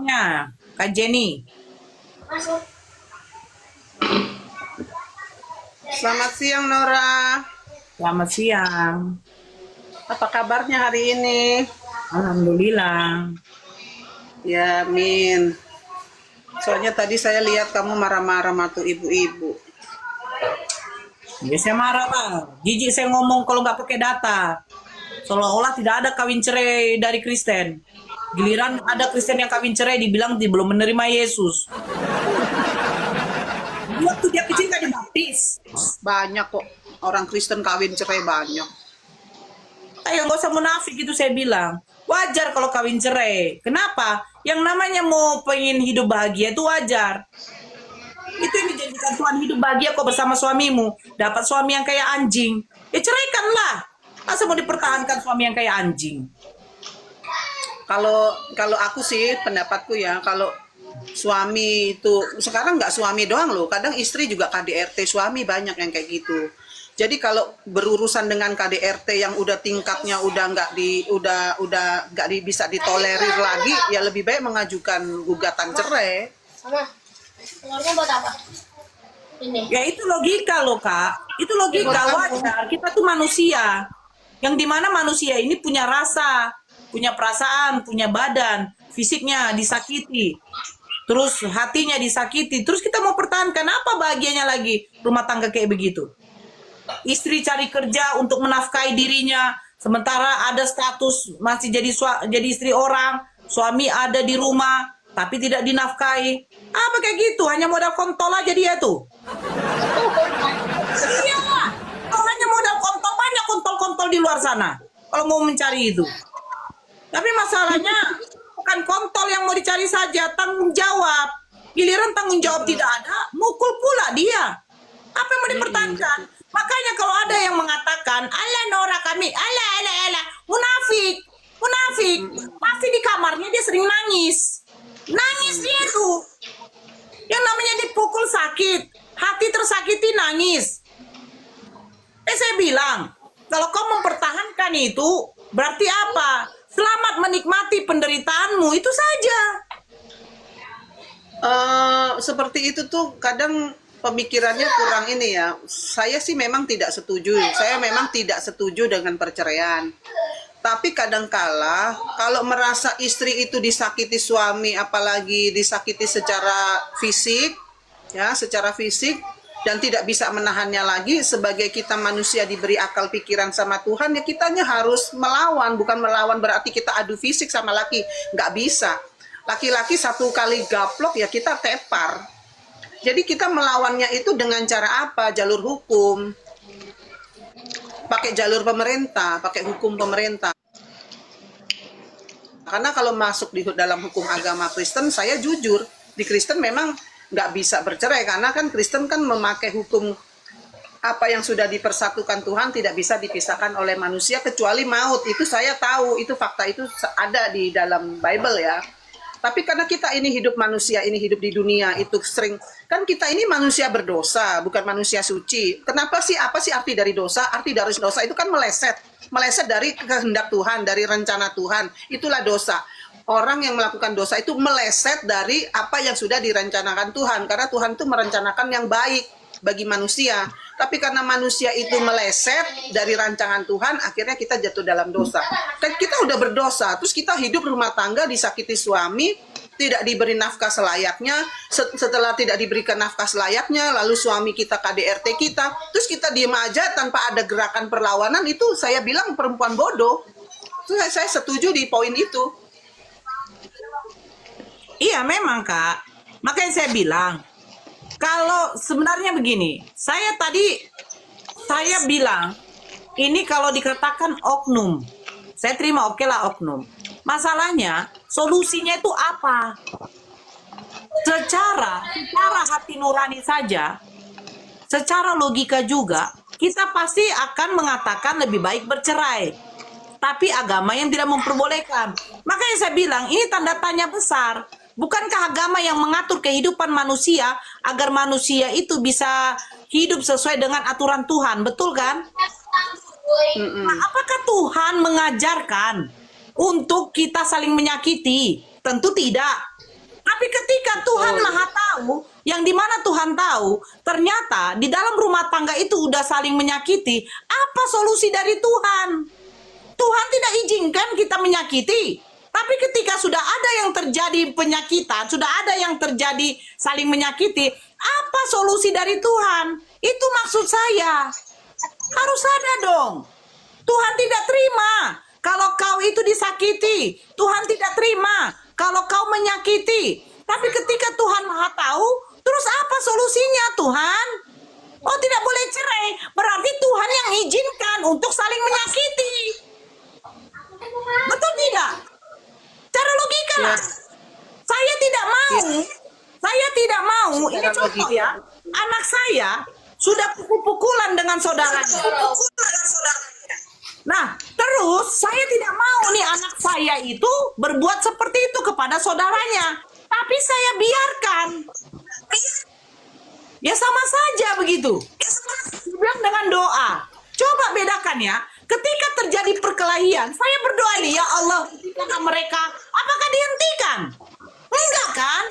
soalnya, Kak Jenny. Selamat siang Nora. Selamat siang. Apa kabarnya hari ini? Alhamdulillah. Ya, Min. Soalnya tadi saya lihat kamu marah-marah sama tuh ibu-ibu. Ya saya marah lah. Jijik saya ngomong kalau nggak pakai data. Seolah-olah tidak ada kawin cerai dari Kristen. Giliran ada Kristen yang kawin cerai dibilang belum menerima Yesus. Waktu dia kecil nggak dibaptis. Banyak kok orang Kristen kawin cerai banyak. Ayo nggak usah munafik itu saya bilang. Wajar kalau kawin cerai. Kenapa? Yang namanya mau pengen hidup bahagia itu wajar. Itu yang dijanjikan Tuhan, hidup bahagia kok bersama suamimu. Dapat suami yang kayak anjing. Ya ceraikanlah. Masa mau dipertahankan suami yang kayak anjing? Kalau kalau aku sih pendapatku ya, kalau suami itu sekarang nggak suami doang loh, kadang istri juga KDRT suami banyak yang kayak gitu. Jadi kalau berurusan dengan KDRT yang udah tingkatnya udah nggak di udah nggak bisa ditolerir lagi, ya lebih baik mengajukan gugatan cerai. Mama, telurnya buat apa? Ini. Ya itu logika loh Kak. Itu logika wajar. Kita tuh manusia. Yang dimana manusia ini punya rasa, punya perasaan, punya badan. Fisiknya disakiti. Terus hatinya disakiti. Terus kita mau pertahankan apa bahagianya lagi rumah tangga kayak begitu? Istri cari kerja untuk menafkahi dirinya, sementara ada status masih jadi istri orang, suami ada di rumah tapi tidak dinafkahi. Apa kayak gitu? Hanya modal kontol aja dia tuh. Iya, kalau hanya modal kontol, banyak kontol-kontol di luar sana kalau mau mencari itu. Tapi masalahnya bukan kontol yang mau dicari saja, tanggung jawab. Giliran tanggung jawab tidak ada, mukul pula dia. Apa yang mau dipertahankan? Makanya kalau ada yang mengatakan, "Alah Nora kami, alah, munafik, munafik." Pasti di kamarnya dia sering nangis. Nangis dia tuh. Yang namanya dipukul sakit, hati tersakiti nangis. Saya bilang, kalau kau mempertahankan itu, berarti apa? Selamat menikmati penderitaanmu, itu saja. Seperti itu tuh kadang pemikirannya kurang ini ya. Saya sih memang tidak setuju. Saya memang tidak setuju dengan perceraian. Tapi kadangkala kalau merasa istri itu disakiti suami, apalagi disakiti secara fisik, ya, secara fisik dan tidak bisa menahannya lagi, sebagai kita manusia diberi akal pikiran sama Tuhan, ya kitanya harus melawan. Bukan melawan berarti kita adu fisik sama laki, nggak bisa. Laki-laki satu kali gaplok ya kita tepar. Jadi kita melawannya itu dengan cara apa? Jalur hukum. Pakai jalur pemerintah, pakai hukum pemerintah. Karena kalau masuk di dalam hukum agama Kristen, saya jujur, di Kristen memang nggak bisa bercerai. Karena kan Kristen kan memakai hukum apa yang sudah dipersatukan Tuhan tidak bisa dipisahkan oleh manusia kecuali maut. Itu saya tahu, itu fakta itu ada di dalam Bible ya. Tapi karena kita ini hidup manusia, ini hidup di dunia, itu sering, kan kita ini manusia berdosa, bukan manusia suci. Kenapa sih, apa sih arti dari dosa? Arti dari dosa itu kan meleset. Meleset dari kehendak Tuhan, dari rencana Tuhan. Itulah dosa. Orang yang melakukan dosa itu meleset dari apa yang sudah direncanakan Tuhan. Karena Tuhan itu merencanakan yang baik bagi manusia. Tapi karena manusia itu meleset dari rancangan Tuhan, akhirnya kita jatuh dalam dosa. Dan kita udah berdosa, terus kita hidup rumah tangga disakiti suami, tidak diberi nafkah selayaknya. Setelah tidak diberikan nafkah selayaknya, lalu suami kita KDRT kita, terus kita diem aja tanpa ada gerakan perlawanan, itu saya bilang perempuan bodoh. Itu saya setuju di poin itu. Iya memang Kak. Makanya saya bilang, kalau sebenarnya begini, saya bilang, ini kalau dikatakan oknum, saya terima oke lah oknum. Masalahnya, solusinya itu apa? Secara hati nurani saja, secara logika juga, kita pasti akan mengatakan lebih baik bercerai. Tapi agama yang tidak memperbolehkan. Makanya saya bilang, ini tanda tanya besar. Bukankah agama yang mengatur kehidupan manusia agar manusia itu bisa hidup sesuai dengan aturan Tuhan, betul kan? Nah, apakah Tuhan mengajarkan untuk kita saling menyakiti? Tentu tidak. Tapi ketika Tuhan Maha Tahu, yang dimana Tuhan tahu, ternyata di dalam rumah tangga itu udah saling menyakiti, apa solusi dari Tuhan? Tuhan tidak izinkan kita menyakiti. Tapi ketika sudah ada yang terjadi penyakitan, sudah ada yang terjadi saling menyakiti, apa solusi dari Tuhan? Itu maksud saya. Harus ada dong. Tuhan tidak terima kalau kau itu disakiti. Tuhan tidak terima kalau kau menyakiti. Tapi ketika Tuhan Maha Tahu, terus apa solusinya Tuhan? Oh, tidak boleh cerai. Berarti Tuhan yang izinkan untuk saling menyakiti. Betul tidak? Cara logika lah. Saya tidak mau. Saya tidak mau. Ini contoh ya. Anak saya sudah pukul-pukulan dengan saudaranya. Nah, terus saya tidak mau nih anak saya itu berbuat seperti itu kepada saudaranya. Tapi saya biarkan. Ya sama saja begitu. Bilang dengan doa. Coba bedakan ya. Ketika terjadi perkelahian, saya berdoa nih, ya Allah, hentikan mereka. Apakah dihentikan? Enggak kan?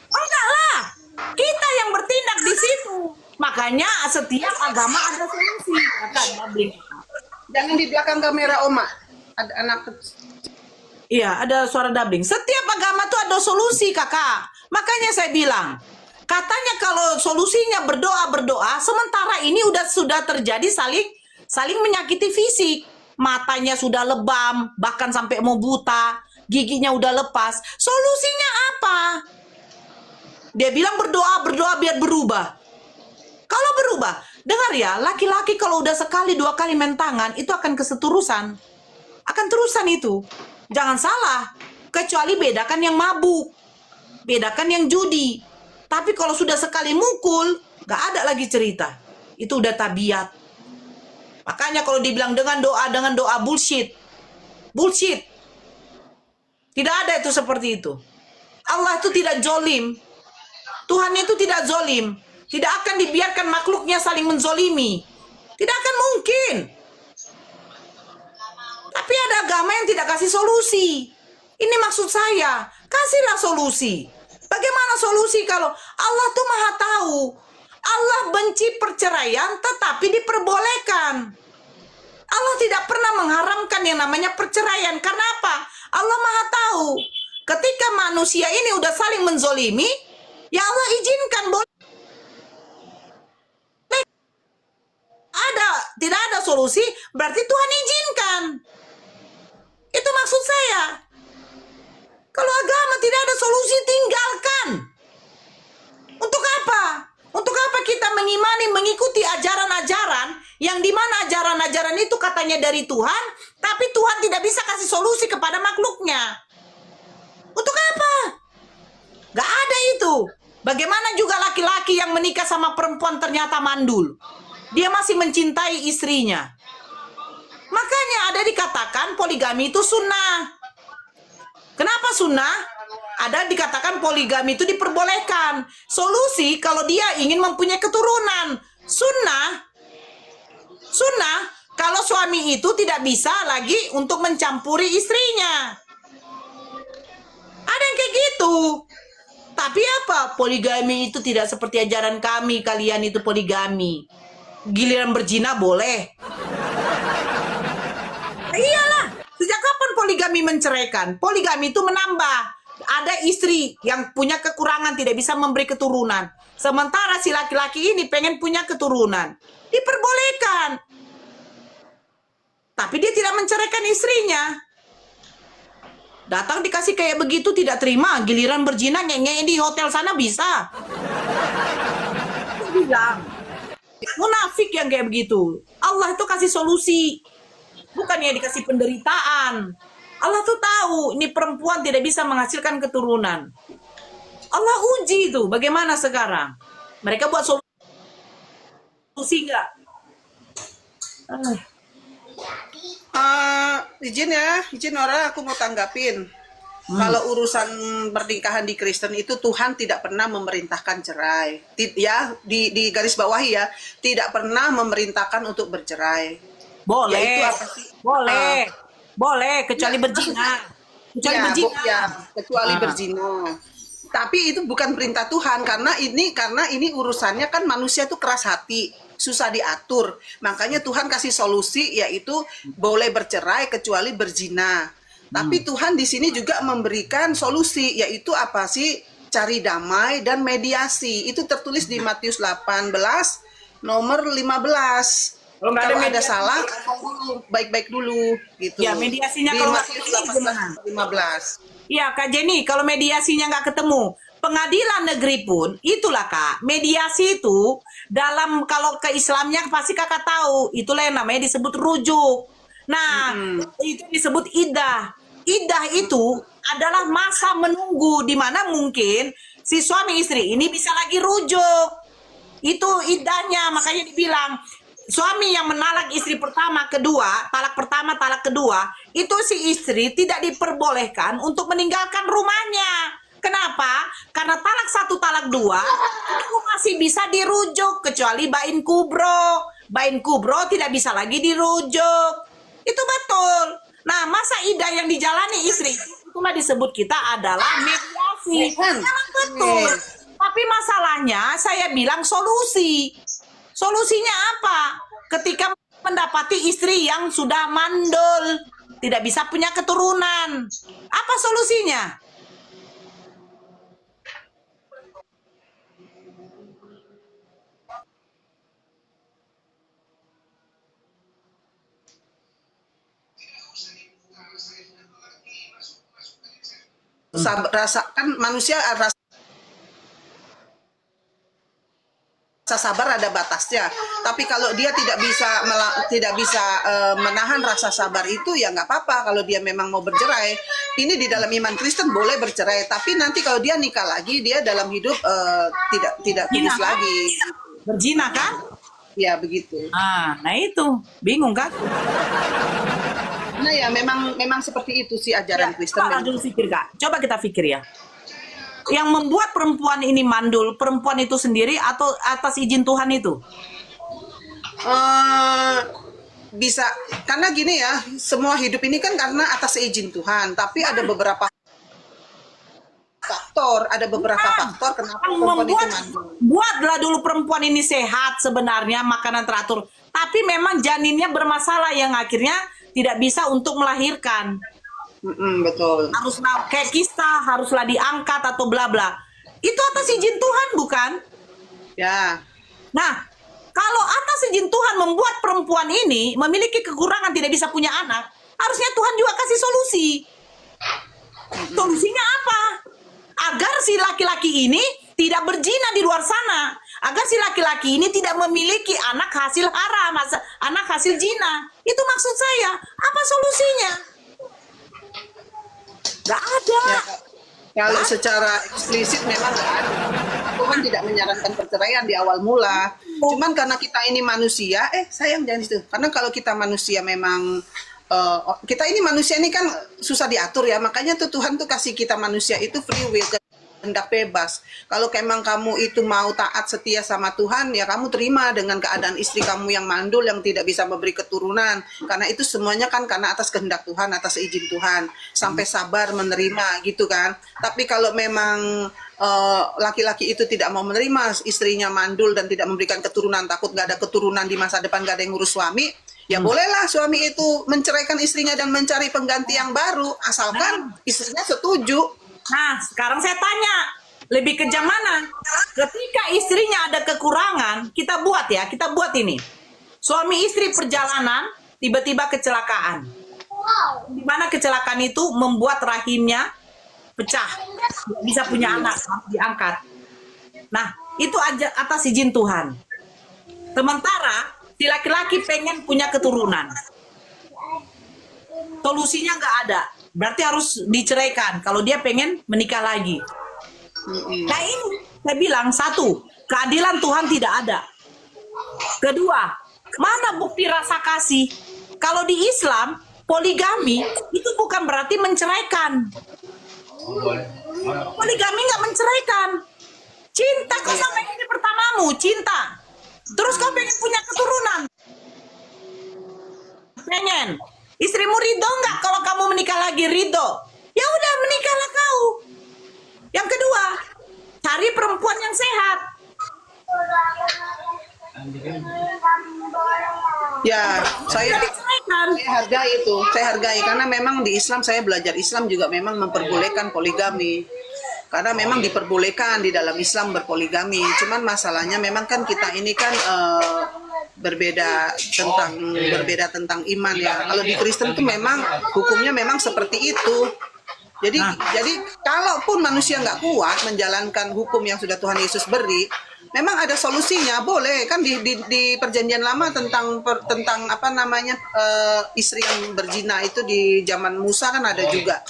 Enggak lah. Kita yang bertindak di situ. Makanya setiap agama ada solusi. Jangan di belakang kamera Oma. Ada anak kecil. Iya, ada suara dubbing. Setiap agama tuh ada solusi, Kakak. Makanya saya bilang, katanya kalau solusinya berdoa, sementara ini sudah terjadi saling menyakiti fisik. Matanya sudah lebam, bahkan sampai mau buta, giginya udah lepas. Solusinya apa? Dia bilang berdoa biar berubah. Kalau berubah, dengar ya, laki-laki kalau udah sekali dua kali main tangan, itu akan keseterusan. Akan terusan itu. Jangan salah, kecuali bedakan yang mabuk, bedakan yang judi. Tapi kalau sudah sekali mukul, gak ada lagi cerita. Itu udah tabiat. Makanya kalau dibilang dengan doa bullshit. Bullshit. Tidak ada itu seperti itu. Allah itu tidak zolim. Tuhan itu tidak zolim. Tidak akan dibiarkan makhluknya saling menzolimi. Tidak akan mungkin. Tapi ada agama yang tidak kasih solusi. Ini maksud saya. Kasihlah solusi. Bagaimana solusi kalau Allah tuh Maha Tahu? Allah benci perceraian tetapi diperbolehkan. Allah tidak pernah mengharamkan yang namanya perceraian. Karena apa? Allah Maha Tahu. Ketika manusia ini udah saling menzolimi, ya Allah izinkan boleh. Tidak ada solusi, berarti Tuhan izinkan. Itu maksud saya. Kalau agama tidak ada solusi, tinggalkan. Untuk apa? Untuk apa kita mengikuti ajaran-ajaran yang dimana ajaran-ajaran itu katanya dari Tuhan, tapi Tuhan tidak bisa kasih solusi kepada makhluknya. Untuk apa? Gak ada itu. Bagaimana juga laki-laki yang menikah sama perempuan ternyata mandul. Dia masih mencintai istrinya. Makanya ada dikatakan poligami itu sunnah. Kenapa sunnah? Ada dikatakan poligami itu diperbolehkan. Solusi kalau dia ingin mempunyai keturunan. Sunnah kalau suami itu tidak bisa lagi untuk mencampuri istrinya. Ada yang kayak gitu. Tapi apa? Poligami itu tidak seperti ajaran kami. Kalian itu poligami. Giliran berzina boleh. Iyalah. Sejak kapan poligami menceraikan? Poligami itu menambah. Ada istri yang punya kekurangan, tidak bisa memberi keturunan. Sementara si laki-laki ini pengen punya keturunan. Diperbolehkan. Tapi dia tidak menceraikan istrinya. Datang dikasih kayak begitu tidak terima. Giliran berzina nge-nge di hotel sana bisa. Bilang. Munafik yang kayak begitu. Allah itu kasih solusi. Bukannya dikasih penderitaan. Allah tuh tahu ini perempuan tidak bisa menghasilkan keturunan. Allah uji itu. Bagaimana sekarang? Mereka buat solusi nggak? Izin Nora, aku mau tanggapin. Kalau urusan pernikahan di Kristen itu Tuhan tidak pernah memerintahkan cerai. Ya, di garis bawahi ya, tidak pernah memerintahkan untuk bercerai. Boleh. Yaitu apa sih? Boleh. Boleh kecuali berzina. Kecuali Ya, berzina. ya, kecuali Ah. berzina. Tapi itu bukan perintah Tuhan karena ini urusannya kan manusia tuh keras hati, susah diatur. Makanya Tuhan kasih solusi yaitu boleh bercerai kecuali berzina. Tapi Tuhan di sini juga memberikan solusi yaitu apa sih? Cari damai dan mediasi. Itu tertulis di Matius 18 nomor 15. Kalau nggak ada Kalau ada mediasi, salah, ngomong dulu, baik-baik dulu gitu. Ya, mediasinya Di kalau nggak Matius ketemu 18 gimana? 15. Iya Kak Jenny, kalau mediasinya nggak ketemu, pengadilan negeri pun itulah Kak, mediasi itu dalam kalau ke Islamnya pasti Kakak tahu, itulah yang namanya disebut rujuk. Nah, itu disebut idah. Idah itu adalah masa menunggu di mana mungkin si suami istri ini bisa lagi rujuk. Itu idahnya, makanya dibilang suami yang menalak istri pertama, kedua, talak pertama, talak kedua, itu si istri tidak diperbolehkan untuk meninggalkan rumahnya. Kenapa? Karena talak satu, talak dua, itu masih bisa dirujuk, kecuali bain kubro. Bain kubro tidak bisa lagi dirujuk. Itu betul. Nah, masa idah yang dijalani istri, itulah disebut kita adalah mediasi. Memang betul. Tapi masalahnya, saya bilang solusi. Solusinya apa? Ketika mendapati istri yang sudah mandul, tidak bisa punya keturunan. Apa solusinya? Rasakan manusia rasa sabar ada batasnya. Tapi kalau dia tidak bisa menahan rasa sabar itu ya nggak apa-apa. Kalau dia memang mau bercerai, ini di dalam iman Kristen boleh bercerai. Tapi nanti kalau dia nikah lagi, dia dalam hidup tidak Zina, tulus kan? lagi. Berzina kan? Ya begitu. Nah itu bingung kan? Nah ya memang seperti itu sih ajaran Kristen. Coba dulu pikir Kak. Coba kita pikir ya. Yang membuat perempuan ini mandul, perempuan itu sendiri atau atas izin Tuhan itu? Bisa karena gini ya, semua hidup ini kan karena atas izin Tuhan. Tapi ada beberapa faktor kenapa perempuan itu mandul. Buatlah dulu perempuan ini sehat sebenarnya, makanan teratur. Tapi memang janinnya bermasalah yang akhirnya tidak bisa untuk melahirkan. Betul. Haruslah kayak kista, haruslah diangkat atau bla bla. Itu atas izin Tuhan bukan? Ya. Nah, kalau atas izin Tuhan membuat perempuan ini memiliki kekurangan tidak bisa punya anak, harusnya Tuhan juga kasih solusi. Solusinya apa? Agar si laki-laki ini tidak berzina di luar sana. Agar si laki-laki ini tidak memiliki anak hasil haram, anak hasil zina. Itu maksud saya. Apa solusinya? Gak ada. Ya, kalau secara eksplisit memang nggak ada. Tuhan tidak menyarankan perceraian di awal mula. Cuman karena kita ini manusia, sayang jangan itu. Karena kalau kita manusia memang kita ini manusia ini kan susah diatur ya. Makanya tuh Tuhan tuh kasih kita manusia itu free will, kehendak bebas. Kalau emang kamu itu mau taat setia sama Tuhan, ya kamu terima dengan keadaan istri kamu yang mandul, yang tidak bisa memberi keturunan. Karena itu semuanya kan karena atas kehendak Tuhan, atas izin Tuhan. Sampai sabar menerima gitu kan. Tapi kalau memang laki-laki itu tidak mau menerima istrinya mandul dan tidak memberikan keturunan, takut nggak ada keturunan di masa depan, nggak ada yang ngurus suami, ya bolehlah suami itu menceraikan istrinya dan mencari pengganti yang baru, asalkan istrinya setuju. Nah, sekarang saya tanya, lebih kejam mana? Ketika istrinya ada kekurangan, kita buat ini. Suami istri perjalanan, tiba-tiba kecelakaan. Di mana kecelakaan itu membuat rahimnya pecah, tidak bisa punya anak, diangkat. Nah, itu aja atas izin Tuhan. Sementara si laki-laki pengen punya keturunan, solusinya nggak ada. Berarti harus diceraikan kalau dia pengen menikah lagi. Nah ini saya bilang, satu, keadilan Tuhan tidak ada. Kedua, mana bukti rasa kasih? Kalau di Islam, poligami itu bukan berarti menceraikan. Poligami nggak menceraikan. Cinta kau sama istri pertamamu, cinta. Terus kau pengen punya keturunan. Pengen. Istrimu ridho nggak kalau kamu menikah lagi? Ridho. Ya Yang kedua, cari perempuan yang sehat. Ya, saya Diceraikan. hargai itu. Saya hargai karena memang di Islam, saya belajar Islam juga memang memperbolehkan poligami. Karena memang diperbolehkan di dalam Islam berpoligami. Cuman masalahnya memang kan kita ini kan berbeda tentang iman ya. Kalau di Kristen tuh memang hukumnya memang seperti itu. Jadi kalaupun manusia nggak kuat menjalankan hukum yang sudah Tuhan Yesus beri, memang ada solusinya. Boleh kan di perjanjian lama tentang apa namanya istri yang berzina itu di zaman Musa kan ada juga.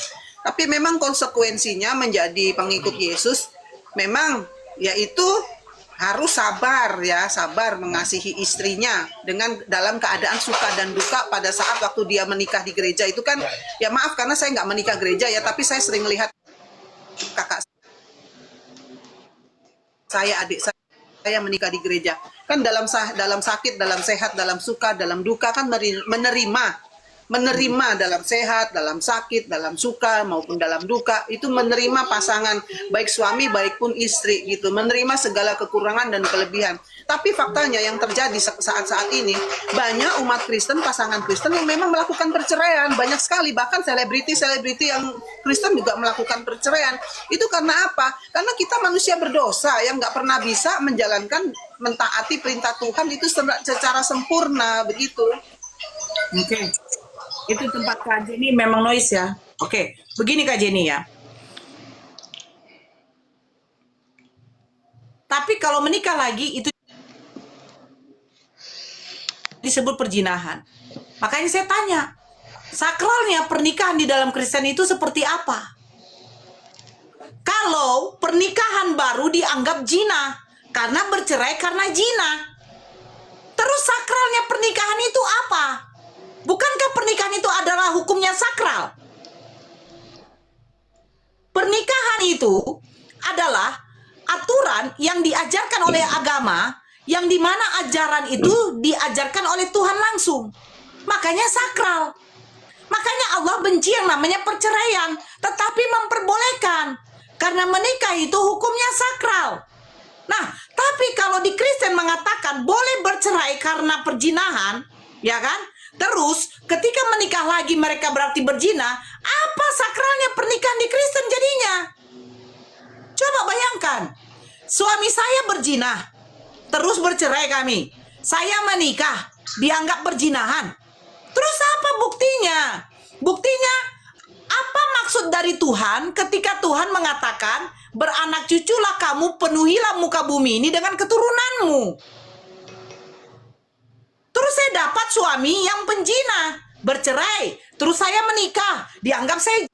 Tapi memang konsekuensinya menjadi pengikut Yesus memang yaitu harus sabar ya, sabar mengasihi istrinya dengan dalam keadaan suka dan duka pada saat waktu dia menikah di gereja itu kan, ya maaf karena saya nggak menikah gereja ya, tapi saya sering lihat kakak saya, adik saya menikah di gereja kan dalam sakit, dalam sehat, dalam suka, dalam duka kan menerima dalam sehat, dalam sakit, dalam suka maupun dalam duka, itu menerima pasangan baik suami baik pun istri gitu, menerima segala kekurangan dan kelebihan. Tapi faktanya yang terjadi saat-saat ini banyak umat Kristen, pasangan Kristen yang memang melakukan perceraian, banyak sekali, bahkan selebriti yang Kristen juga melakukan perceraian. Itu karena apa? Karena kita manusia berdosa yang nggak pernah bisa menjalankan, mentaati perintah Tuhan itu secara sempurna begitu. Oke. Itu tempat Kak Jenny memang noise ya. Oke, begini Kak Jenny ya. Tapi kalau menikah lagi itu disebut perzinahan. Makanya saya tanya, sakralnya pernikahan di dalam Kristen itu seperti apa? Kalau pernikahan baru dianggap zina karena bercerai karena zina. Terus sakralnya pernikahan itu apa? Bukankah pernikahan itu adalah hukumnya sakral? Pernikahan itu adalah aturan yang diajarkan oleh agama, yang dimana ajaran itu diajarkan oleh Tuhan langsung. Makanya sakral. Makanya Allah benci yang namanya perceraian, tetapi memperbolehkan. Karena menikah itu hukumnya sakral. Nah, tapi kalau di Kristen mengatakan boleh bercerai karena perzinahan, ya kan? Terus ketika menikah lagi mereka berarti berzina. Apa sakralnya pernikahan di Kristen jadinya? Coba bayangkan, suami saya berzina, terus bercerai kami. Saya menikah, dianggap perzinahan. Terus apa buktinya? Buktinya apa maksud dari Tuhan ketika Tuhan mengatakan beranak cuculah kamu, penuhilah muka bumi ini dengan keturunanmu. Terus saya dapat suami yang penzina, bercerai, terus saya menikah, dianggap saya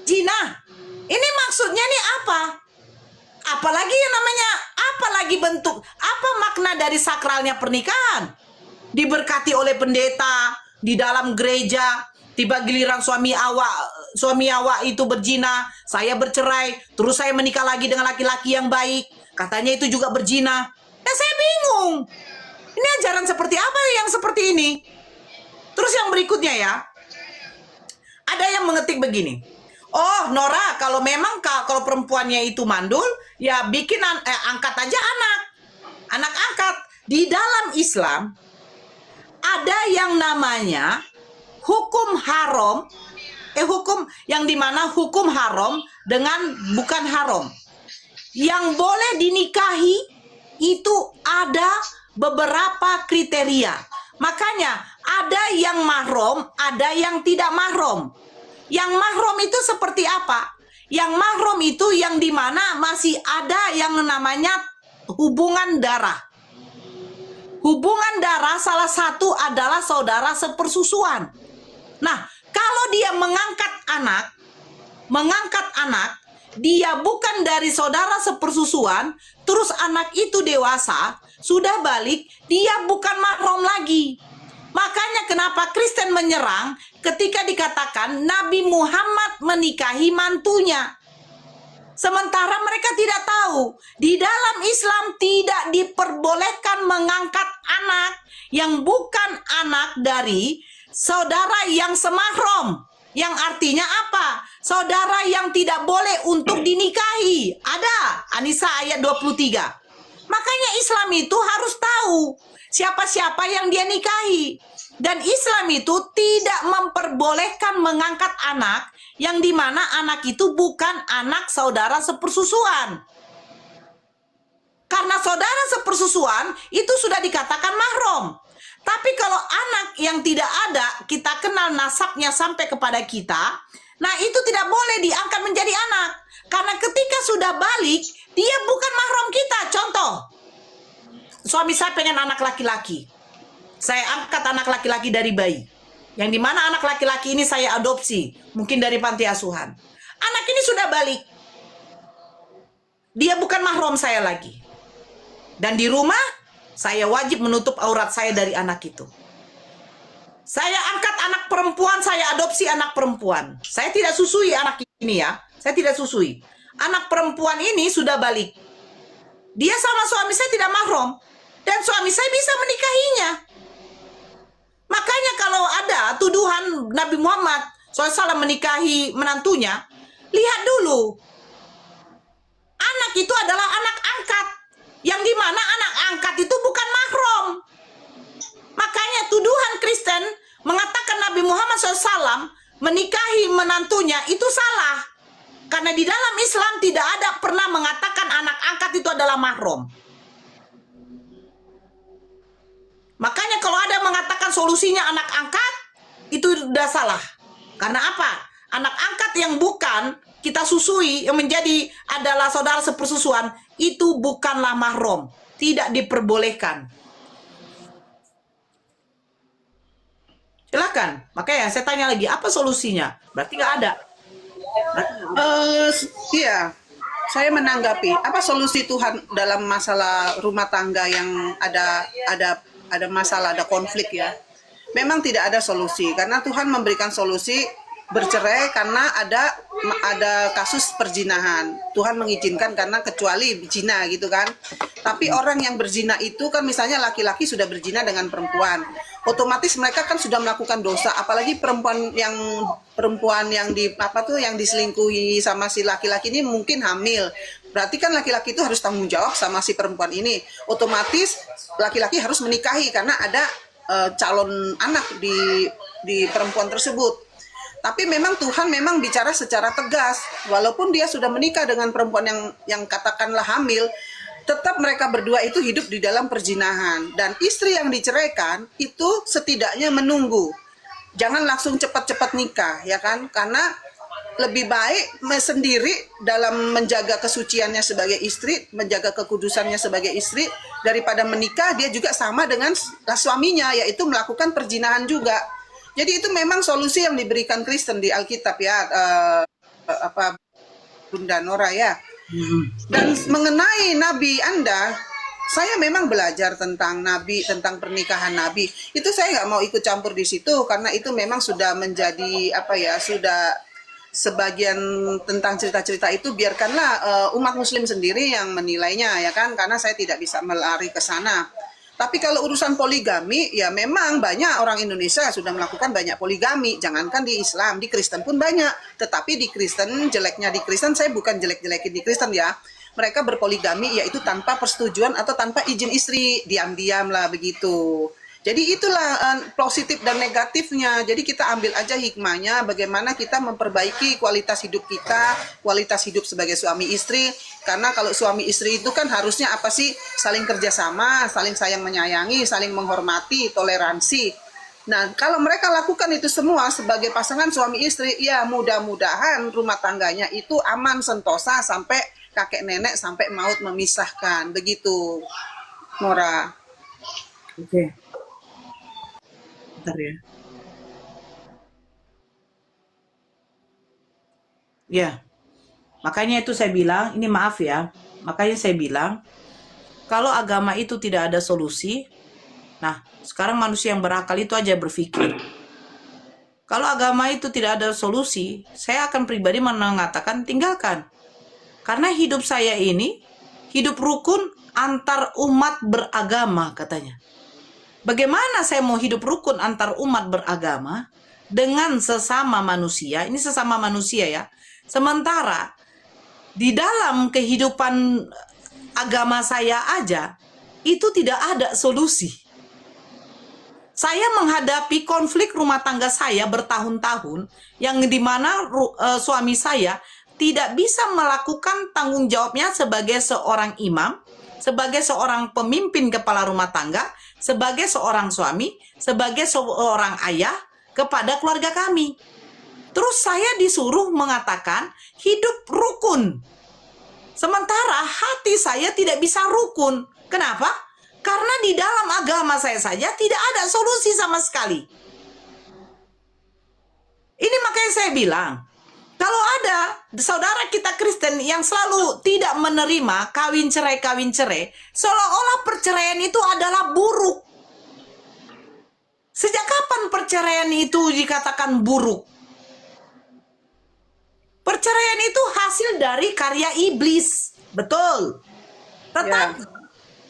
zina. Ini maksudnya nih apa? Apalagi yang namanya, apalagi bentuk, apa makna dari sakralnya pernikahan? Diberkati oleh pendeta di dalam gereja, tiba giliran suami awak itu berzina, saya bercerai, terus saya menikah lagi dengan laki-laki yang baik, katanya itu juga berzina. Ya saya bingung. Ini ajaran seperti apa yang seperti ini? Terus yang berikutnya ya, ada yang mengetik begini. Oh Nora, kalau memang kalau perempuannya itu mandul, ya bikin angkat aja anak angkat. Di dalam Islam ada yang namanya hukum haram, hukum yang dimana hukum haram dengan bukan haram. Yang boleh dinikahi itu ada beberapa kriteria. Makanya ada yang mahram, ada yang tidak mahram. Yang mahram itu seperti apa? Yang mahram itu yang dimana masih ada yang namanya hubungan darah. Hubungan darah salah satu adalah saudara sepersusuan. Nah, kalau dia mengangkat anak, dia bukan dari saudara sepersusuan, terus anak itu dewasa, sudah balik, dia bukan mahram lagi. Makanya kenapa Kristen menyerang ketika dikatakan Nabi Muhammad menikahi mantunya. Sementara mereka tidak tahu, di dalam Islam tidak diperbolehkan mengangkat anak yang bukan anak dari saudara yang semahram. Yang artinya apa? Saudara yang tidak boleh untuk dinikahi. Ada An-Nisa ayat 23. Makanya Islam itu harus tahu siapa-siapa yang dia nikahi. Dan Islam itu tidak memperbolehkan mengangkat anak yang dimana anak itu bukan anak saudara sepersusuan. Karena saudara sepersusuan itu sudah dikatakan mahram. Tapi kalau anak yang tidak ada, kita kenal nasabnya sampai kepada kita, nah itu tidak boleh diangkat menjadi anak. Karena ketika sudah balik, dia bukan mahram kita. Contoh, suami saya pengen anak laki-laki. Saya angkat anak laki-laki dari bayi. Yang dimana anak laki-laki ini saya adopsi. Mungkin dari panti asuhan. Anak ini sudah balik. Dia bukan mahram saya lagi. Dan di rumah, saya wajib menutup aurat saya dari anak itu. Saya angkat anak perempuan, saya adopsi anak perempuan. Saya tidak susui anak ini ya. Saya tidak susui. Anak perempuan ini sudah balik. Dia sama suami saya tidak mahram. Dan suami saya bisa menikahinya. Makanya kalau ada tuduhan Nabi Muhammad SAW menikahi menantunya, lihat dulu. Anak itu adalah anak angkat. Yang dimana anak angkat itu bukan mahram. Makanya tuduhan Kristen mengatakan Nabi Muhammad SAW menikahi menantunya itu salah. Karena di dalam Islam tidak ada pernah mengatakan anak angkat itu adalah mahram. Makanya kalau ada mengatakan solusinya anak angkat, itu sudah salah. Karena apa? Anak angkat yang bukan kita susui, yang menjadi adalah saudara sepersusuan, itu bukanlah mahram. Tidak diperbolehkan. Silakan. Makanya saya tanya lagi, apa solusinya? Berarti nggak ada. Iya, saya menanggapi apa solusi Tuhan dalam masalah rumah tangga yang ada masalah, ada konflik ya. Memang tidak ada solusi karena Tuhan memberikan solusi bercerai karena ada kasus perzinahan. Tuhan mengizinkan karena kecuali zina gitu kan. Tapi orang yang berzina itu kan misalnya laki-laki sudah berzina dengan perempuan, otomatis mereka kan sudah melakukan dosa. Apalagi perempuan yang yang diselingkuhi sama si laki-laki ini mungkin hamil. Berarti kan laki-laki itu harus tanggung jawab sama si perempuan ini. Otomatis laki-laki harus menikahi karena ada calon anak di perempuan tersebut. Tapi memang Tuhan memang bicara secara tegas. Walaupun dia sudah menikah dengan perempuan yang katakanlah hamil, tetap mereka berdua itu hidup di dalam perzinahan. Dan istri yang diceraikan itu setidaknya menunggu. Jangan langsung cepat-cepat nikah, ya kan? Karena lebih baik sendiri dalam menjaga kesuciannya sebagai istri, menjaga kekudusannya sebagai istri, daripada menikah dia juga sama dengan suaminya, yaitu melakukan perzinahan juga. Jadi itu memang solusi yang diberikan Kristen di Alkitab ya, Bunda Nora ya. Dan mengenai Nabi Anda, saya memang belajar tentang Nabi, tentang pernikahan Nabi. Itu saya nggak mau ikut campur di situ karena itu memang sudah menjadi sudah sebagian tentang cerita-cerita itu biarkanlah umat Muslim sendiri yang menilainya ya kan, karena saya tidak bisa melari ke sana. Tapi kalau urusan poligami, ya memang banyak orang Indonesia sudah melakukan banyak poligami. Jangankan di Islam, di Kristen pun banyak. Tetapi di Kristen, jeleknya di Kristen, saya bukan jelek-jelekin di Kristen ya. Mereka berpoligami yaitu tanpa persetujuan atau tanpa izin istri. Diam-diam lah begitu. Jadi itulah positif dan negatifnya. Jadi kita ambil aja hikmahnya bagaimana kita memperbaiki kualitas hidup kita, kualitas hidup sebagai suami istri. Karena kalau suami istri itu kan harusnya apa sih? Saling kerjasama, saling sayang menyayangi, saling menghormati, toleransi. Nah, kalau mereka lakukan itu semua sebagai pasangan suami istri, ya mudah-mudahan rumah tangganya itu aman, sentosa, sampai kakek nenek, sampai maut memisahkan. Begitu, Nora. Oke. Bentar ya. Ya. Makanya itu saya bilang, ini maaf ya. Makanya saya bilang, kalau agama itu tidak ada solusi, nah sekarang manusia yang berakal itu aja berpikir. Kalau agama itu tidak ada solusi, saya akan pribadi mengatakan tinggalkan. Karena hidup saya ini, hidup rukun antar umat beragama katanya. Bagaimana saya mau hidup rukun antar umat beragama dengan sesama manusia, ini sesama manusia ya. Sementara di dalam kehidupan agama saya aja, itu tidak ada solusi. Saya menghadapi konflik rumah tangga saya bertahun-tahun, yang dimana suami saya tidak bisa melakukan tanggung jawabnya sebagai seorang imam, sebagai seorang pemimpin kepala rumah tangga, sebagai seorang suami, sebagai seorang ayah kepada keluarga kami. Terus saya disuruh mengatakan hidup rukun. Sementara hati saya tidak bisa rukun. Kenapa? Karena di dalam agama saya saja tidak ada solusi sama sekali. Ini makanya saya bilang, kalau ada saudara kita Kristen yang selalu tidak menerima kawin cerai, seolah-olah perceraian itu adalah buruk. Sejak kapan perceraian itu dikatakan buruk? Perceraian itu hasil dari karya iblis, betul.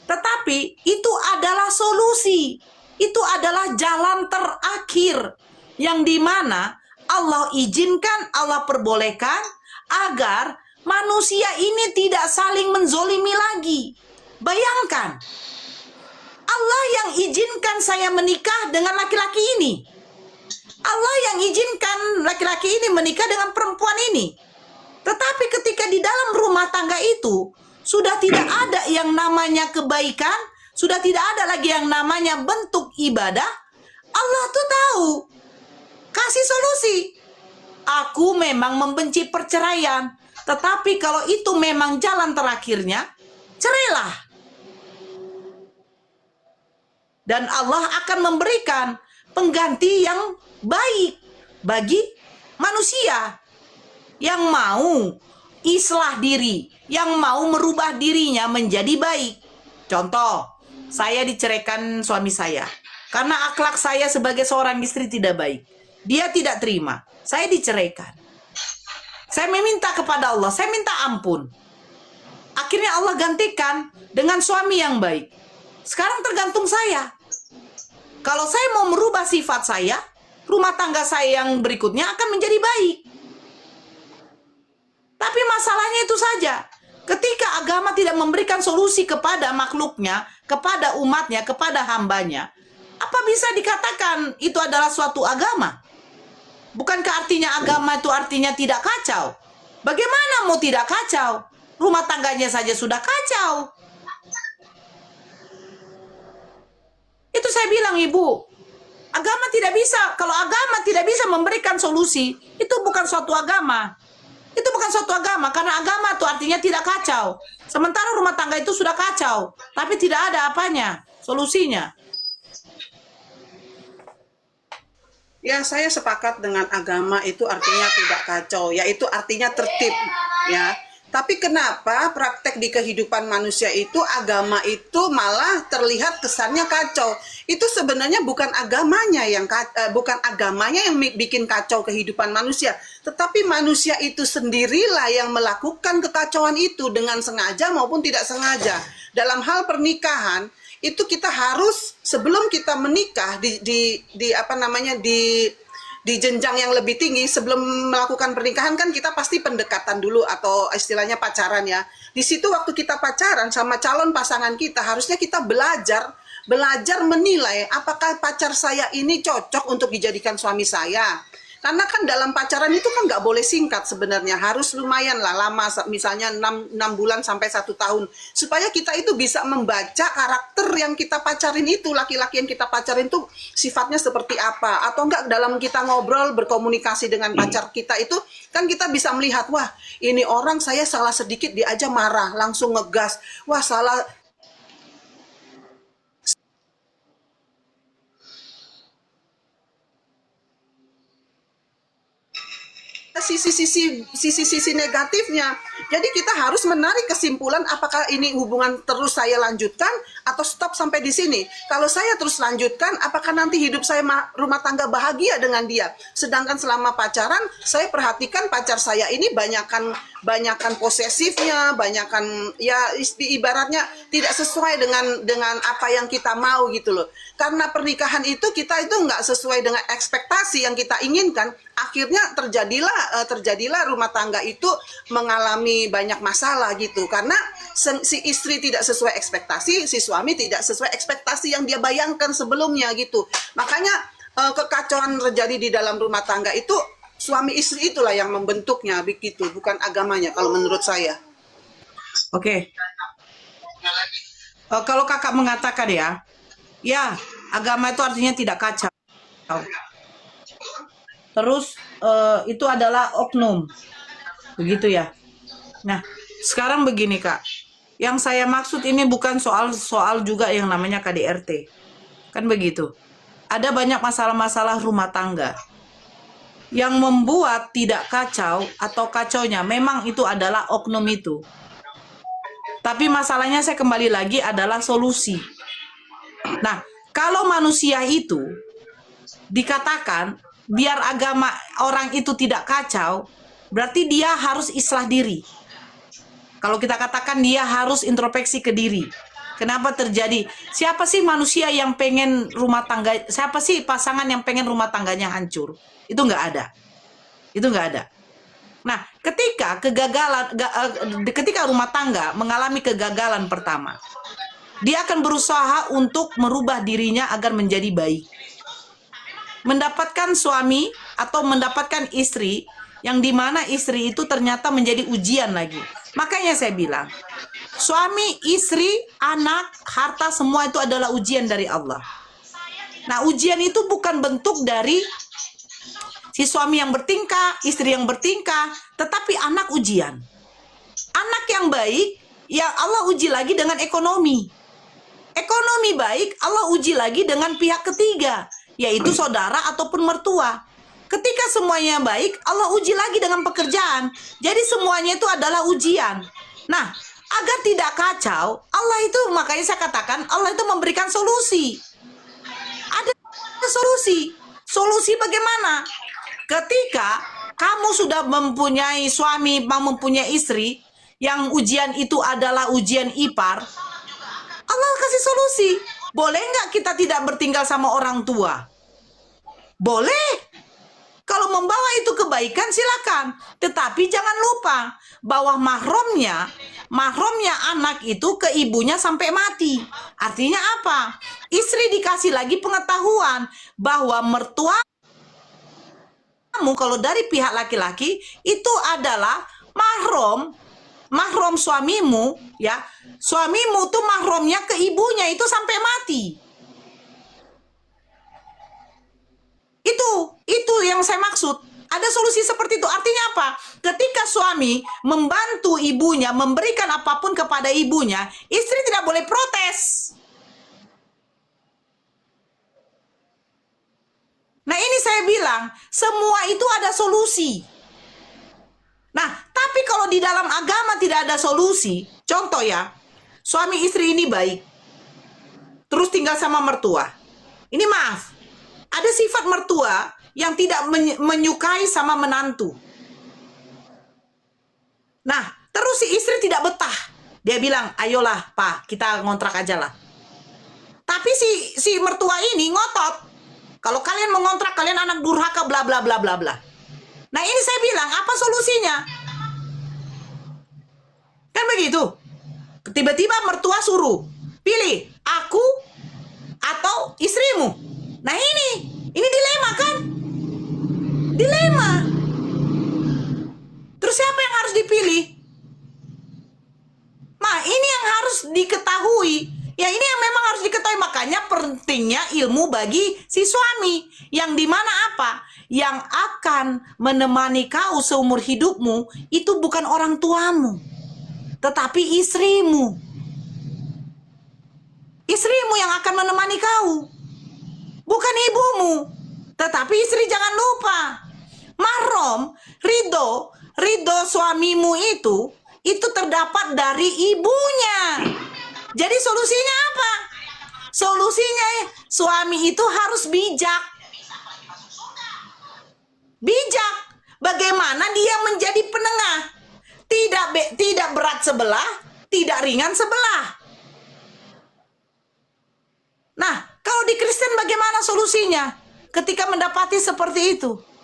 Tetapi itu adalah solusi. Itu adalah jalan terakhir yang dimana Allah izinkan, Allah perbolehkan agar manusia ini tidak saling menzolimi lagi. Bayangkan, Allah yang izinkan saya menikah dengan laki-laki ini. Allah yang izinkan laki-laki ini menikah dengan perempuan ini. Tetapi ketika di dalam rumah tangga itu sudah tidak ada yang namanya kebaikan, sudah tidak ada lagi yang namanya bentuk ibadah, Allah tuh tahu, kasih solusi. Aku memang membenci perceraian, tetapi kalau itu memang jalan terakhirnya, cerailah. Dan Allah akan memberikan pengganti yang baik bagi manusia yang mau islah diri, yang mau merubah dirinya menjadi baik. Contoh, saya diceraikan suami saya karena akhlak saya sebagai seorang istri tidak baik. Dia tidak terima, saya diceraikan. Saya meminta kepada Allah, saya minta ampun. Akhirnya Allah gantikan dengan suami yang baik. Sekarang tergantung saya. Kalau saya mau merubah sifat saya, rumah tangga saya yang berikutnya akan menjadi baik. Tapi masalahnya itu saja. Ketika agama tidak memberikan solusi kepada makhluknya, kepada umatnya, kepada hambanya, apa bisa dikatakan itu adalah suatu agama? Bukankah artinya agama itu artinya tidak kacau? Bagaimana mau tidak kacau? Rumah tangganya saja sudah kacau. Itu saya bilang, Ibu, agama tidak bisa. Kalau agama tidak bisa memberikan solusi, itu bukan suatu agama. Itu bukan suatu agama, karena agama itu artinya tidak kacau. Sementara rumah tangga itu sudah kacau, tapi tidak ada apanya, solusinya. Ya, saya sepakat dengan agama itu artinya tidak kacau, yaitu artinya tertib, ya. Tapi kenapa praktek di kehidupan manusia itu agama itu malah terlihat kesannya kacau? Itu sebenarnya bukan agamanya yang bikin kacau kehidupan manusia, tetapi manusia itu sendirilah yang melakukan kekacauan itu dengan sengaja maupun tidak sengaja. Dalam hal pernikahan itu kita harus sebelum kita menikah di jenjang yang lebih tinggi, sebelum melakukan pernikahan kan kita pasti pendekatan dulu atau istilahnya pacaran ya. Di situ waktu kita pacaran sama calon pasangan kita, harusnya kita belajar menilai apakah pacar saya ini cocok untuk dijadikan suami saya. Karena kan dalam pacaran itu kan nggak boleh singkat sebenarnya, harus lumayan lah lama, misalnya 6 bulan sampai 1 tahun, supaya kita itu bisa membaca karakter yang kita pacarin itu, laki-laki yang kita pacarin itu sifatnya seperti apa, atau enggak dalam kita ngobrol berkomunikasi dengan pacar kita itu kan kita bisa melihat, wah ini orang saya salah sedikit dia aja marah, langsung ngegas, wah salah sisi-sisi negatifnya. Jadi kita harus menarik kesimpulan apakah ini hubungan terus saya lanjutkan atau stop sampai di sini. Kalau saya terus lanjutkan, apakah nanti hidup saya rumah tangga bahagia dengan dia? Sedangkan selama pacaran, saya perhatikan pacar saya ini banyakan posesifnya, banyakan ya ibaratnya tidak sesuai dengan apa yang kita mau gitu loh. Karena pernikahan itu kita itu nggak sesuai dengan ekspektasi yang kita inginkan, akhirnya terjadilah rumah tangga itu mengalami banyak masalah gitu. Karena si istri tidak sesuai ekspektasi, si suami tidak sesuai ekspektasi yang dia bayangkan sebelumnya gitu. Makanya kekacauan terjadi di dalam rumah tangga itu suami istri itulah yang membentuknya begitu, bukan agamanya kalau menurut saya. Oke. Kalau kakak mengatakan ya agama itu artinya tidak kacau. Terus itu adalah oknum, begitu ya. Nah, sekarang begini Kak, yang saya maksud ini bukan soal juga yang namanya KDRT, kan begitu. Ada banyak masalah-masalah rumah tangga yang membuat tidak kacau atau kacaunya memang itu adalah oknum itu. Tapi masalahnya saya kembali lagi adalah solusi. Nah, kalau manusia itu dikatakan biar agama orang itu tidak kacau, berarti dia harus islah diri. Kalau kita katakan dia harus introspeksi ke diri. Kenapa terjadi? Siapa sih manusia yang pengen rumah tangga? Siapa sih pasangan yang pengen rumah tangganya hancur? Itu nggak ada. Itu nggak ada. Nah, ketika rumah tangga mengalami kegagalan pertama, dia akan berusaha untuk merubah dirinya agar menjadi baik. Mendapatkan suami atau mendapatkan istri yang dimana istri itu ternyata menjadi ujian lagi. Makanya saya bilang, suami, istri, anak, harta semua itu adalah ujian dari Allah. Nah, ujian itu bukan bentuk dari si suami yang bertingkah, istri yang bertingkah, tetapi anak ujian. Anak yang baik, ya Allah uji lagi dengan ekonomi. Ekonomi baik, Allah uji lagi dengan pihak ketiga, yaitu saudara ataupun mertua. Ketika semuanya baik, Allah uji lagi dengan pekerjaan. Jadi semuanya itu adalah ujian. Nah, agar tidak kacau, Allah itu, makanya saya katakan, Allah itu memberikan solusi. Ada solusi. Solusi bagaimana? Ketika kamu sudah mempunyai suami, mempunyai istri, yang ujian itu adalah ujian ipar, Allah kasih solusi. Boleh nggak kita tidak bertinggal sama orang tua? Boleh. Kalau membawa itu kebaikan silakan. Tetapi jangan lupa bahwa mahromnya anak itu ke ibunya sampai mati. Artinya apa? Istri dikasih lagi pengetahuan bahwa mertua kalau dari pihak laki-laki itu adalah mahrom suamimu, ya. Suamimu tuh mahromnya ke ibunya itu sampai mati. Itu yang saya maksud. Ada solusi seperti itu. Artinya apa? Ketika suami membantu ibunya, memberikan apapun kepada ibunya, istri tidak boleh protes. Nah, ini saya bilang, semua itu ada solusi. Nah, tapi kalau di dalam agama tidak ada solusi, contoh ya, suami istri ini baik, terus tinggal sama mertua. Ini maaf, ada sifat mertua yang tidak menyukai sama menantu. Nah, terus si istri tidak betah. Dia bilang, ayolah Pak, kita ngontrak aja lah. Tapi si mertua ini ngotot. Kalau kalian mengontrak, kalian anak durhaka, bla bla bla bla bla. Nah, ini saya bilang, apa solusinya? Kan begitu. Tiba-tiba mertua suruh, pilih aku atau istrimu. Nah, ini dilema kan? Dilema. Terus siapa yang harus dipilih? Nah, ini yang harus diketahui. Ya, ini yang memang harus diketahui. Makanya pentingnya ilmu bagi si suami. Yang dimana apa? Yang akan menemani kau seumur hidupmu itu bukan orang tuamu, tetapi istrimu. Istrimu yang akan menemani kau, bukan ibumu. Tetapi istri jangan lupa, mahram, ridho suamimu itu itu terdapat dari ibunya. Jadi solusinya apa? Solusinya suami itu harus bijak. Bijak. Bagaimana dia menjadi penengah? Tidak berat sebelah, tidak ringan sebelah. Nah, kalau di Kristen bagaimana solusinya ketika mendapati seperti itu?